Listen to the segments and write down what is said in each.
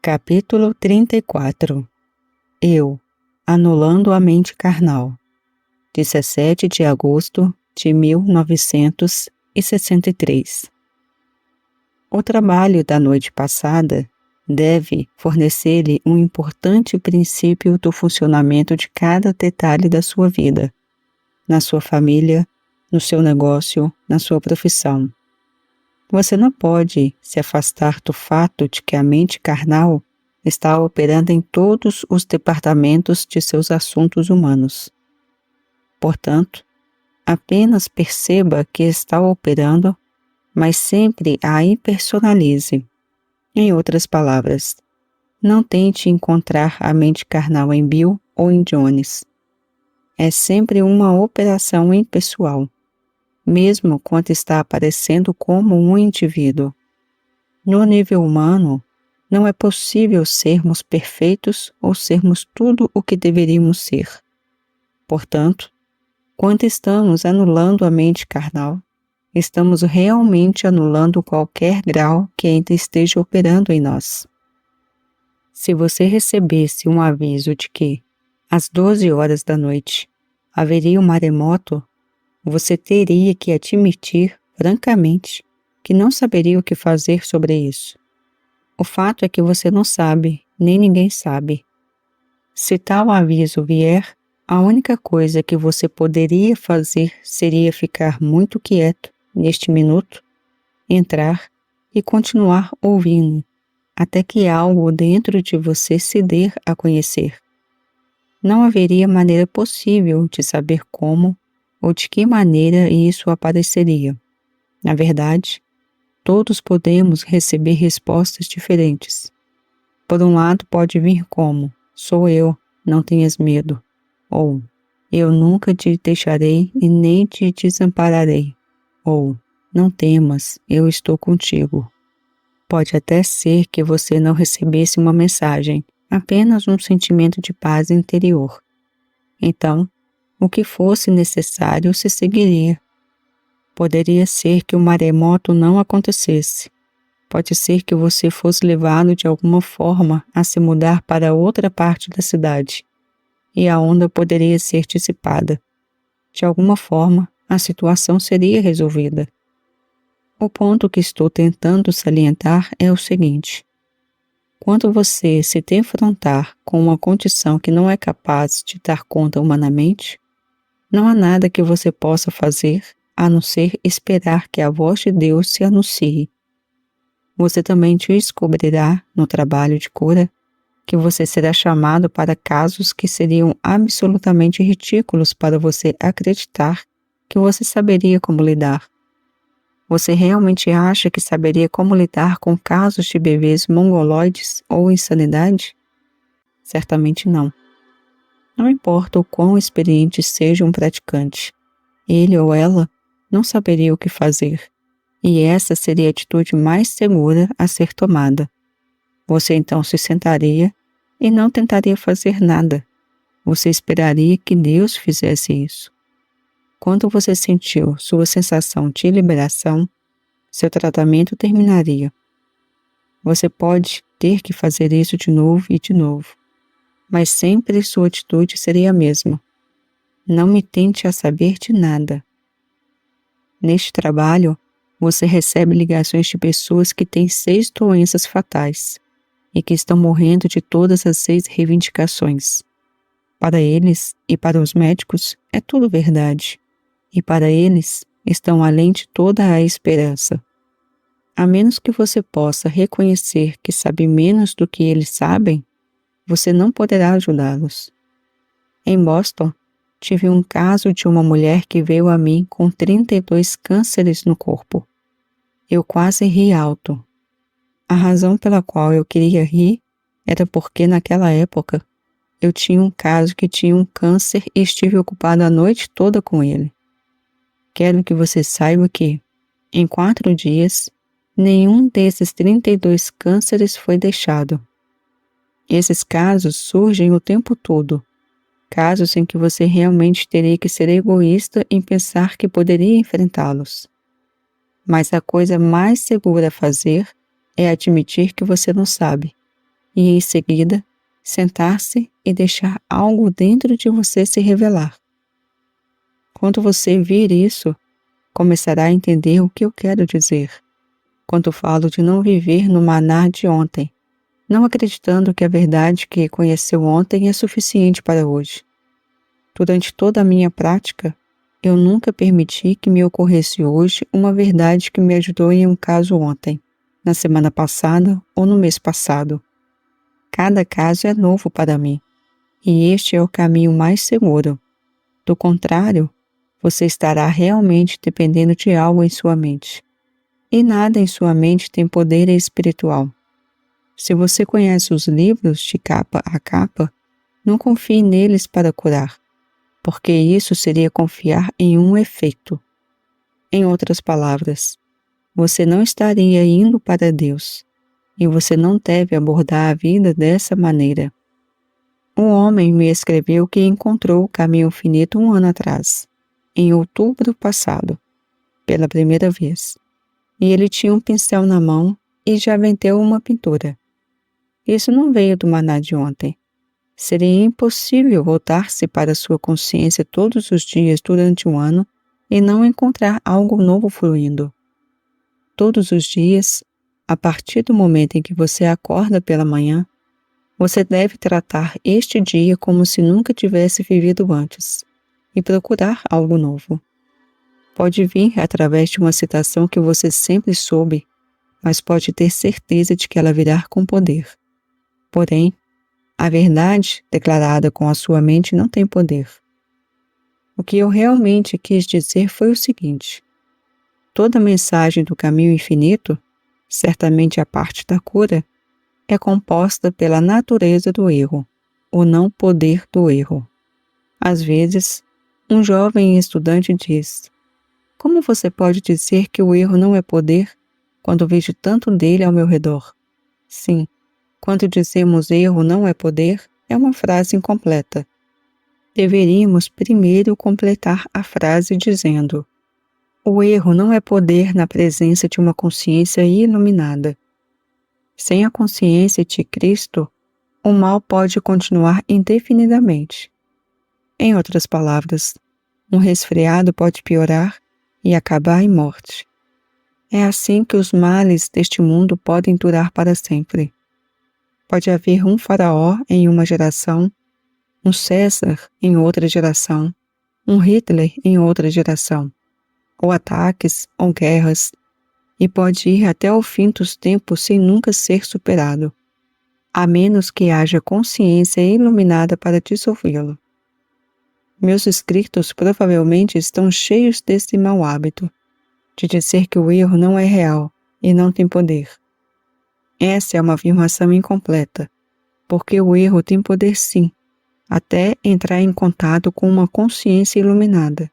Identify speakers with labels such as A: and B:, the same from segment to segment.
A: Capítulo 34. Eu, anulando a mente carnal. 17 de agosto de 1963. O trabalho da noite passada deve fornecer-lhe um importante princípio do funcionamento de cada detalhe da sua vida, na sua família, no seu negócio, na sua profissão. Você não pode se afastar do fato de que a mente carnal está operando em todos os departamentos de seus assuntos humanos. Portanto, apenas perceba que está operando, mas sempre a impersonalize. Em outras palavras, não tente encontrar a mente carnal em Bill ou em Jones. É sempre uma operação impessoal, mesmo quando está aparecendo como um indivíduo. No nível humano, não é possível sermos perfeitos ou sermos tudo o que deveríamos ser. Portanto, quando estamos anulando a mente carnal, estamos realmente anulando qualquer grau que ainda esteja operando em nós. Se você recebesse um aviso de que, às 12 horas da noite, haveria um maremoto, você teria que admitir, francamente, que não saberia o que fazer sobre isso. O fato é que você não sabe, nem ninguém sabe. Se tal aviso vier, a única coisa que você poderia fazer seria ficar muito quieto, neste minuto, entrar e continuar ouvindo, até que algo dentro de você se dê a conhecer. Não haveria maneira possível de saber como ou de que maneira isso apareceria. Na verdade, todos podemos receber respostas diferentes. Por um lado pode vir como, sou eu, não tenhas medo, ou eu nunca te deixarei e nem te desampararei, ou não temas, eu estou contigo. Pode até ser que você não recebesse uma mensagem, apenas um sentimento de paz interior. Então, o que fosse necessário se seguiria. Poderia ser que o maremoto não acontecesse. Pode ser que você fosse levado de alguma forma a se mudar para outra parte da cidade, e a onda poderia ser dissipada. De alguma forma, a situação seria resolvida. O ponto que estou tentando salientar é o seguinte: quando você se defrontar com uma condição que não é capaz de dar conta humanamente, não há nada que você possa fazer a não ser esperar que a voz de Deus se anuncie. Você também descobrirá, no trabalho de cura, que você será chamado para casos que seriam absolutamente ridículos para você acreditar que você saberia como lidar. Você realmente acha que saberia como lidar com casos de bebês mongoloides ou insanidade? Certamente não. Não importa o quão experiente seja um praticante, ele ou ela não saberia o que fazer, e essa seria a atitude mais segura a ser tomada. Você então se sentaria e não tentaria fazer nada. Você esperaria que Deus fizesse isso. Quando você sentiu sua sensação de liberação, seu tratamento terminaria. Você pode ter que fazer isso de novo e de novo, mas sempre sua atitude seria a mesma. Não me tente a saber de nada. Neste trabalho, você recebe ligações de pessoas que têm 6 doenças fatais e que estão morrendo de todas as 6 reivindicações. Para eles e para os médicos é tudo verdade, e para eles estão além de toda a esperança. A menos que você possa reconhecer que sabe menos do que eles sabem, você não poderá ajudá-los. Em Boston, tive um caso de uma mulher que veio a mim com 32 cânceres no corpo. Eu quase ri alto. A razão pela qual eu queria rir era porque naquela época eu tinha um caso que tinha um câncer e estive ocupado a noite toda com ele. Quero que você saiba que, em 4 dias, nenhum desses 32 cânceres foi deixado. Esses casos surgem o tempo todo. Casos em que você realmente teria que ser egoísta em pensar que poderia enfrentá-los. Mas a coisa mais segura a fazer é admitir que você não sabe, e em seguida sentar-se e deixar algo dentro de você se revelar. Quando você vir isso, começará a entender o que eu quero dizer, quando falo de não viver no maná de ontem, não acreditando que a verdade que conheceu ontem é suficiente para hoje. Durante toda a minha prática, eu nunca permiti que me ocorresse hoje uma verdade que me ajudou em um caso ontem, na semana passada ou no mês passado. Cada caso é novo para mim, e este é o caminho mais seguro. Do contrário, você estará realmente dependendo de algo em sua mente. E nada em sua mente tem poder espiritual. Se você conhece os livros de capa a capa, não confie neles para curar, porque isso seria confiar em um efeito. Em outras palavras, você não estaria indo para Deus, e você não deve abordar a vida dessa maneira. Um homem me escreveu que encontrou o caminho finito um ano atrás, em outubro passado, pela primeira vez. E ele tinha um pincel na mão e já vendeu uma pintura. Isso não veio do maná de ontem. Seria impossível voltar-se para sua consciência todos os dias durante um ano e não encontrar algo novo fluindo. Todos os dias, a partir do momento em que você acorda pela manhã, você deve tratar este dia como se nunca tivesse vivido antes e procurar algo novo. Pode vir através de uma citação que você sempre soube, mas pode ter certeza de que ela virá com poder. Porém, a verdade declarada com a sua mente não tem poder. O que eu realmente quis dizer foi o seguinte: toda mensagem do caminho infinito, certamente a parte da cura, é composta pela natureza do erro, o não poder do erro. Às vezes, um jovem estudante diz: como você pode dizer que o erro não é poder quando vejo tanto dele ao meu redor? Sim, quando dizemos erro não é poder, é uma frase incompleta. Deveríamos primeiro completar a frase dizendo: o erro não é poder na presença de uma consciência iluminada. Sem a consciência de Cristo, o mal pode continuar indefinidamente. Em outras palavras, um resfriado pode piorar e acabar em morte. É assim que os males deste mundo podem durar para sempre. Pode haver um faraó em uma geração, um César em outra geração, um Hitler em outra geração, ou ataques ou guerras, e pode ir até o fim dos tempos sem nunca ser superado, a menos que haja consciência iluminada para dissolvê-lo. Meus escritos provavelmente estão cheios desse mau hábito, de dizer que o erro não é real e não tem poder. Essa é uma afirmação incompleta, porque o erro tem poder sim, até entrar em contato com uma consciência iluminada.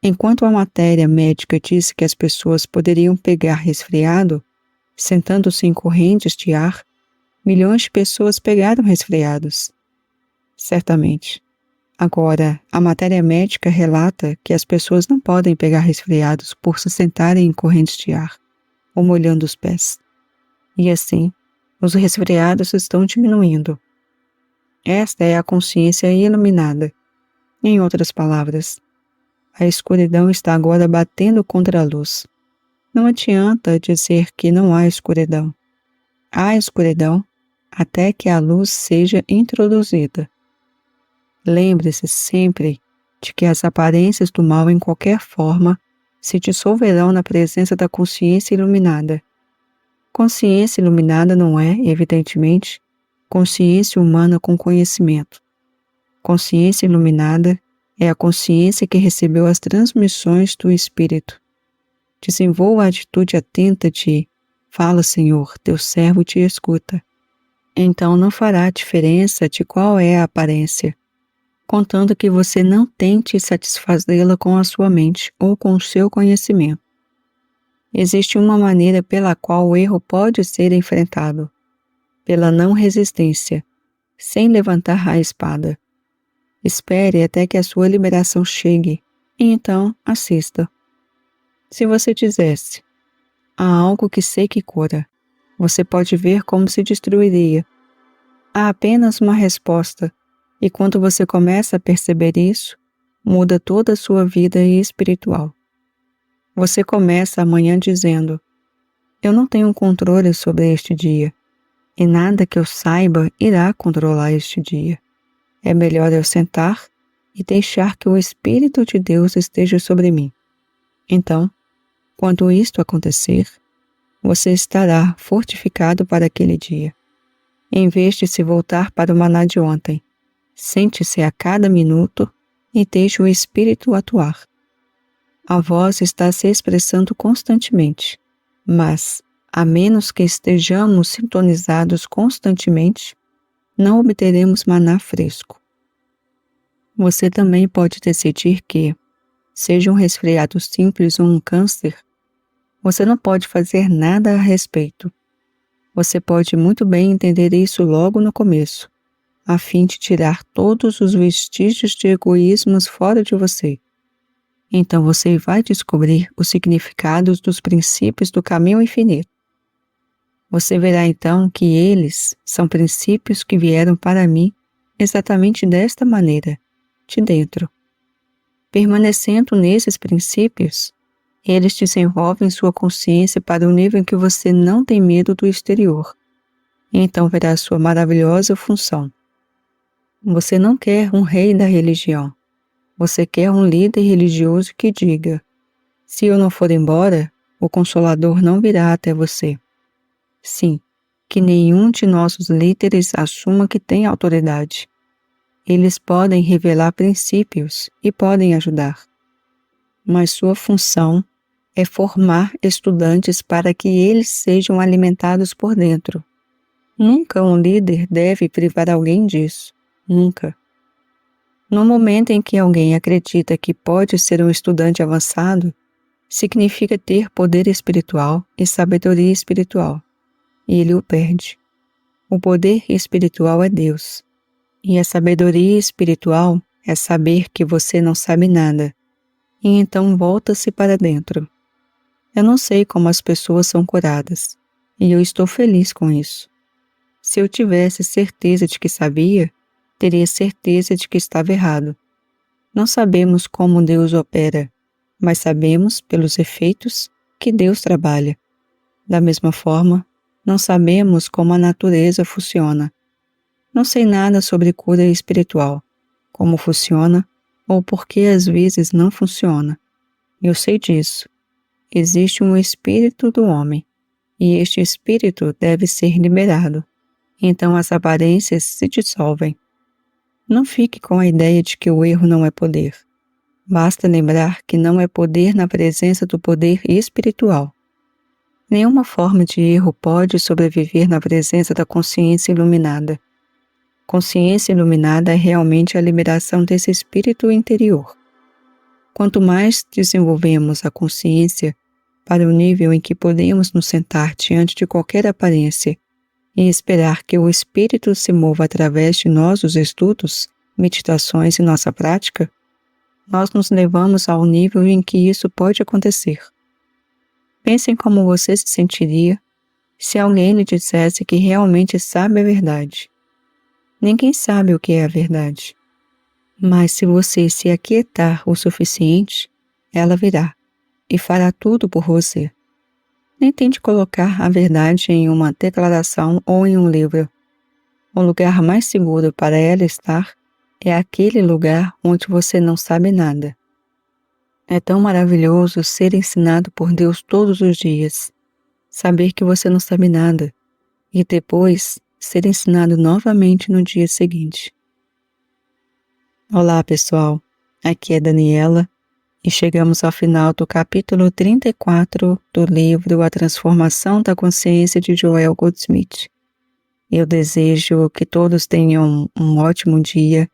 A: Enquanto a matéria médica disse que as pessoas poderiam pegar resfriado, sentando-se em correntes de ar, milhões de pessoas pegaram resfriados. Certamente. Agora, a matéria médica relata que as pessoas não podem pegar resfriados por se sentarem em correntes de ar ou molhando os pés. E assim, os resfriados estão diminuindo. Esta é a consciência iluminada. Em outras palavras, a escuridão está agora batendo contra a luz. Não adianta dizer que não há escuridão. Há escuridão até que a luz seja introduzida. Lembre-se sempre de que as aparências do mal em qualquer forma se dissolverão na presença da consciência iluminada. Consciência iluminada não é, evidentemente, consciência humana com conhecimento. Consciência iluminada é a consciência que recebeu as transmissões do Espírito. Desenvolva a atitude atenta de: fala, Senhor, teu servo te escuta. Então não fará diferença de qual é a aparência, contando que você não tente satisfazê-la com a sua mente ou com o seu conhecimento. Existe uma maneira pela qual o erro pode ser enfrentado: pela não resistência, sem levantar a espada. Espere até que a sua liberação chegue, e então assista. Se você dissesse: há algo que sei que cura, você pode ver como se destruiria, Há apenas uma resposta, e quando você começa a perceber isso, muda toda a sua vida espiritual. Você começa amanhã dizendo: eu não tenho controle sobre este dia, e nada que eu saiba irá controlar este dia. É melhor eu sentar e deixar que o Espírito de Deus esteja sobre mim. Então, quando isto acontecer, você estará fortificado para aquele dia. Em vez de se voltar para o maná de ontem, sente-se a cada minuto e deixe o Espírito atuar. A voz está se expressando constantemente, mas, a menos que estejamos sintonizados constantemente, não obteremos maná fresco. Você também pode decidir que, seja um resfriado simples ou um câncer, você não pode fazer nada a respeito. Você pode muito bem entender isso logo no começo, a fim de tirar todos os vestígios de egoísmos fora de você. Então você vai descobrir os significados dos princípios do caminho infinito. Você verá então que eles são princípios que vieram para mim exatamente desta maneira, de dentro. Permanecendo nesses princípios, eles desenvolvem sua consciência para o nível em que você não tem medo do exterior. Então verá sua maravilhosa função. Você não quer um rei da religião. Você quer um líder religioso que diga: se eu não for embora, o Consolador não virá até você. Sim, que nenhum de nossos líderes assuma que tem autoridade. Eles podem revelar princípios e podem ajudar. Mas sua função é formar estudantes para que eles sejam alimentados por dentro. Nunca um líder deve privar alguém disso. Nunca. No momento em que alguém acredita que pode ser um estudante avançado, significa ter poder espiritual e sabedoria espiritual, e ele o perde. O poder espiritual é Deus, e a sabedoria espiritual é saber que você não sabe nada, e então volta-se para dentro. Eu não sei como as pessoas são curadas, e eu estou feliz com isso. Se eu tivesse certeza de que sabia, teria certeza de que estava errado. Não sabemos como Deus opera, mas sabemos, pelos efeitos, que Deus trabalha. Da mesma forma, não sabemos como a natureza funciona. Não sei nada sobre cura espiritual, como funciona ou por que às vezes não funciona. Eu sei disso. Existe um espírito do homem, e este espírito deve ser liberado. Então as aparências se dissolvem. Não fique com a ideia de que o erro não é poder. Basta lembrar que não é poder na presença do poder espiritual. Nenhuma forma de erro pode sobreviver na presença da consciência iluminada. Consciência iluminada é realmente a liberação desse espírito interior. Quanto mais desenvolvemos a consciência para o nível em que podemos nos sentar diante de qualquer aparência e esperar que o Espírito se mova através de nós os estudos, meditações e nossa prática, nós nos levamos ao nível em que isso pode acontecer. Pensem como você se sentiria se alguém lhe dissesse que realmente sabe a verdade. Ninguém sabe o que é a verdade. Mas se você se aquietar o suficiente, ela virá e fará tudo por você. Nem tente colocar a verdade em uma declaração ou em um livro. O lugar mais seguro para ela estar é aquele lugar onde você não sabe nada. É tão maravilhoso ser ensinado por Deus todos os dias, saber que você não sabe nada, e depois ser ensinado novamente no dia seguinte. Olá, pessoal. Aqui é Daniela. E chegamos ao final do capítulo 34 do livro A Transformação da Consciência de Joel Goldsmith. Eu desejo que todos tenham um ótimo dia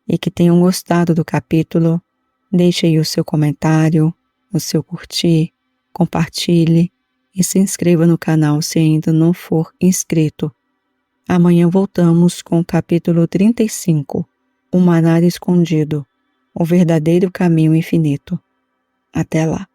A: e que tenham gostado do capítulo. Deixe aí o seu comentário, o seu curtir, compartilhe e se inscreva no canal se ainda não for inscrito. Amanhã voltamos com o capítulo 35, O Maná Escondido. O verdadeiro caminho infinito. Até lá.